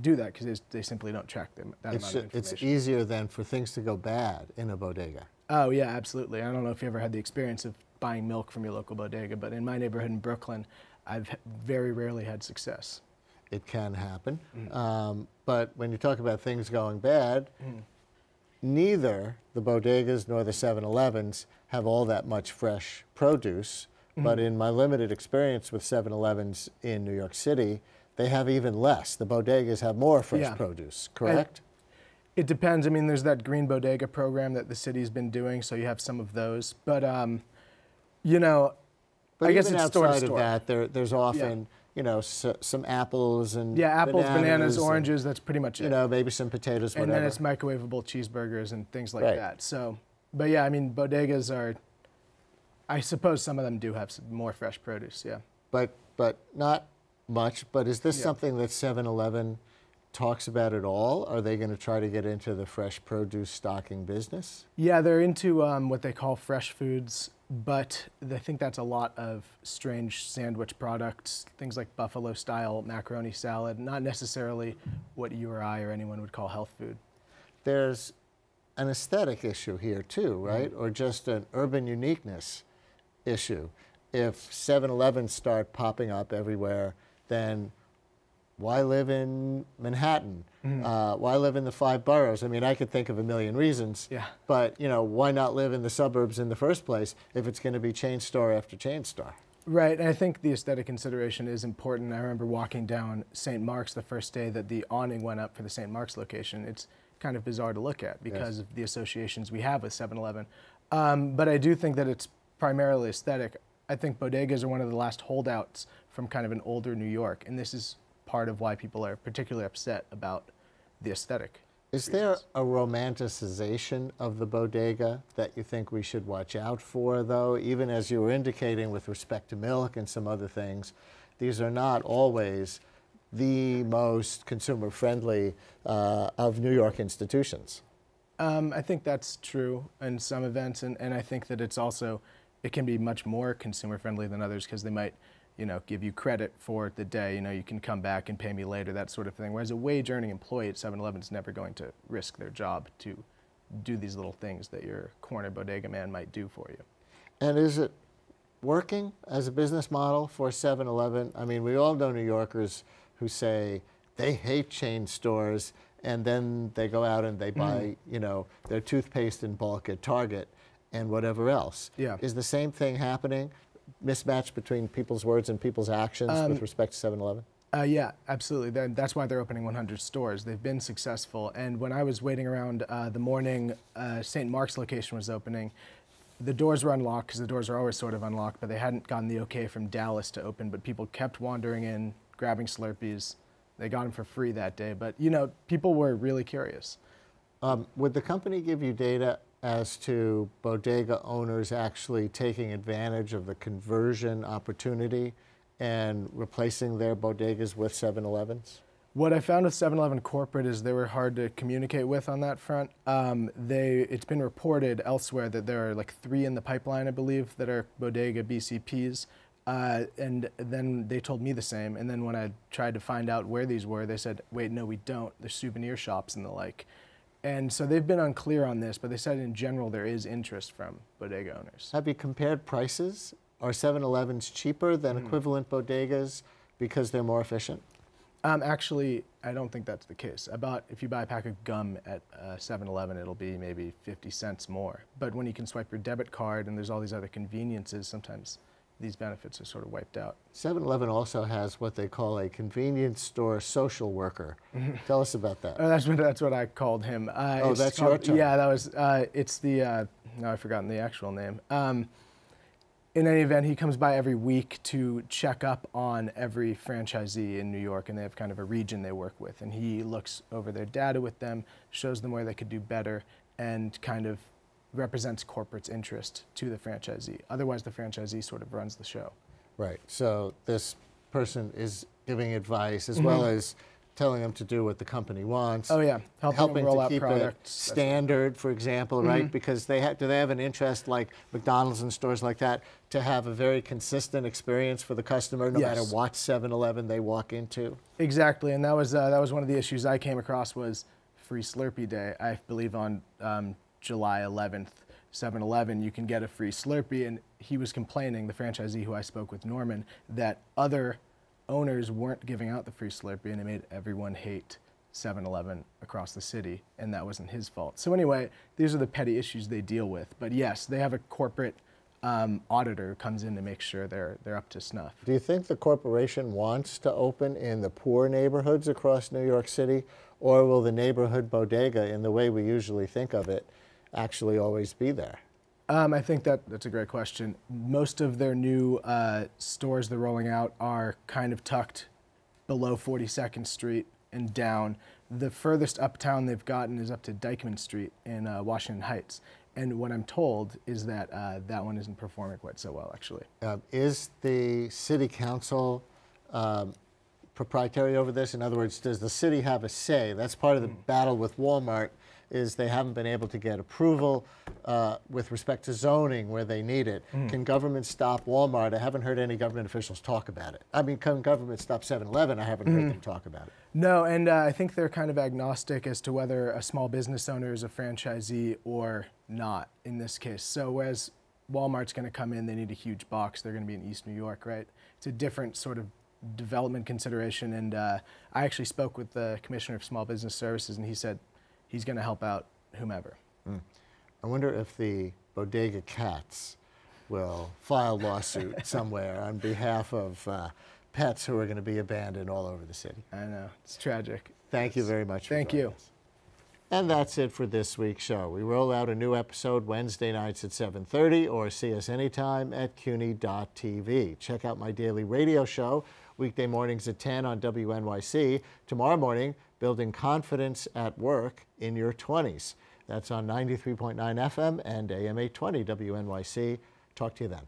do that because they simply don't track that amount of information. It's easier then for things to go bad in a bodega. Oh, yeah, absolutely. I don't know if you ever had the experience of buying milk from your local bodega, but in my neighborhood in Brooklyn, I've very rarely had success. It can happen. But when you talk about things going bad, neither the bodegas nor the 7-Elevens have all that much fresh produce. But in my limited experience with 7-Elevens in New York City, they have even less. The bodegas have more fresh produce, correct? It depends. I mean, there's that green bodega program that the city's been doing, so you have some of those. But, you know, but I guess even it's store to outside store. of that, there's often, you know, some apples and apples, bananas, and, oranges, that's pretty much it. You know, maybe some potatoes, whatever. And then it's microwavable cheeseburgers and things like that. So, but yeah, I mean, bodegas are, I suppose some of them do have some more fresh produce, yeah. But not much. But is this something that 7-Eleven talks about at all? Are they going to try to get into the fresh produce stocking business? Yeah, they're into what they call fresh foods, but I think that's a lot of strange sandwich products, things like buffalo-style macaroni salad, not necessarily what you or I or anyone would call health food. There's an aesthetic issue here too, right? Or just an urban uniqueness issue. If 7-Elevens start popping up everywhere, then why live in Manhattan? Why live in the 5 boroughs? I mean, I could think of a million reasons, but you know, why not live in the suburbs in the first place if it's going to be chain store after chain store? Right, and I think the aesthetic consideration is important. I remember walking down St. Mark's the first day that the awning went up for the St. Mark's location. It's kind of bizarre to look at because of the associations we have with 7-Eleven. But I do think that it's primarily aesthetic. I think bodegas are one of the last holdouts from kind of an older New York, and this is part of why people are particularly upset about the aesthetic. Is there a romanticization of the bodega that you think we should watch out for, though? Even as you were indicating with respect to milk and some other things, these are not always the most consumer-friendly of New York institutions. I think that's true in some events, and I think that it's also, it can be much more consumer-friendly than others because they might, you know, give you credit for the day, you know, you can come back and pay me later, that sort of thing. Whereas a wage-earning employee at 7-Eleven is never going to risk their job to do these little things that your corner bodega man might do for you. And is it working as a business model for 7-Eleven? I mean, we all know New Yorkers who say they hate chain stores, and then they go out and they buy, you know, their toothpaste in bulk at Target and whatever else. Yeah. Is the same thing happening? Mismatch between people's words and people's actions with respect to 7-Eleven? Yeah, absolutely. That's why they're opening 100 stores. They've been successful. And when I was waiting around the morning St. Mark's location was opening, the doors were unlocked because the doors are always sort of unlocked, but they hadn't gotten the okay from Dallas to open, but people kept wandering in, grabbing Slurpees. They got them for free that day, but you know, people were really curious. Would the company give you data as to bodega owners actually taking advantage of the conversion opportunity and replacing their bodegas with 7-Elevens? What I found with 7-Eleven corporate is they were hard to communicate with on that front. It's been reported elsewhere that there are like 3 in the pipeline, I believe, that are bodega BCPs. And then they told me the same. And then when I tried to find out where these were, they said, wait, no, we don't. They're souvenir shops and the like. And so they've been unclear on this, but they said in general there is interest from bodega owners. Have you compared prices? Are 7-Elevens cheaper than equivalent bodegas because they're more efficient? Actually, I don't think that's the case. If you buy a pack of gum at 7-Eleven, it'll be maybe 50 cents more. But when you can swipe your debit card and there's all these other conveniences, sometimes these benefits are sort of wiped out. 7-Eleven also has what they call a convenience store social worker. Tell us about that. That's what I called him. That's your term. Yeah, that was, it's the, now I've forgotten the actual name. In any event, he comes by every week to check up on every franchisee in New York, and they have kind of a region they work with. And he looks over their data with them, shows them where they could do better, and kind of represents corporate's interest to the franchisee. Otherwise, the franchisee sort of runs the show. Right. So this person is giving advice as well as telling them to do what the company wants. Oh yeah, helping roll to out keep products. it standard, for example, right? Because do they have an interest, like McDonald's and stores like that, to have a very consistent experience for the customer, no matter what 7-Eleven they walk into? Exactly, and that was one of the issues I came across was Free Slurpee Day. I believe on July 11th, 7-Eleven, you can get a free Slurpee, and he was complaining, the franchisee who I spoke with, Norman, that other owners weren't giving out the free Slurpee, and it made everyone hate 7-Eleven across the city, and that wasn't his fault. So anyway, these are the petty issues they deal with. But yes, they have a corporate auditor who comes in to make sure they're up to snuff. Do you think the corporation wants to open in the poor neighborhoods across New York City, or will the neighborhood bodega, in the way we usually think of it, actually always be there? I think that's a great question. Most of their new stores they're rolling out are kind of tucked below 42nd Street and down. The furthest uptown they've gotten is up to Dyckman Street in Washington Heights. And what I'm told is that that one isn't performing quite so well, actually. Is the city council proprietary over this? In other words, does the city have a say? That's part of the battle with Walmart, is they haven't been able to get approval with respect to zoning where they need it. Can government stop Walmart? I haven't heard any government officials talk about it. I mean, can government stop 7-Eleven? I haven't heard them talk about it. No, and I think they're kind of agnostic as to whether a small business owner is a franchisee or not in this case. So whereas Walmart's going to come in, they need a huge box, they're going to be in East New York, right? It's a different sort of development consideration. And I actually spoke with the Commissioner of Small Business Services, and he said he's going to help out whomever. I wonder if the bodega cats will file a lawsuit somewhere on behalf of pets who are going to be abandoned all over the city. I know, it's tragic. Thank you very much. Thank you. And that's it for this week's show. We roll out a new episode Wednesday nights at 7:30, or see us anytime at CUNY.TV. Check out my daily radio show, weekday mornings at 10 on WNYC. Tomorrow morning, Building Confidence at Work in Your 20s. That's on 93.9 FM and AM 820 WNYC. Talk to you then.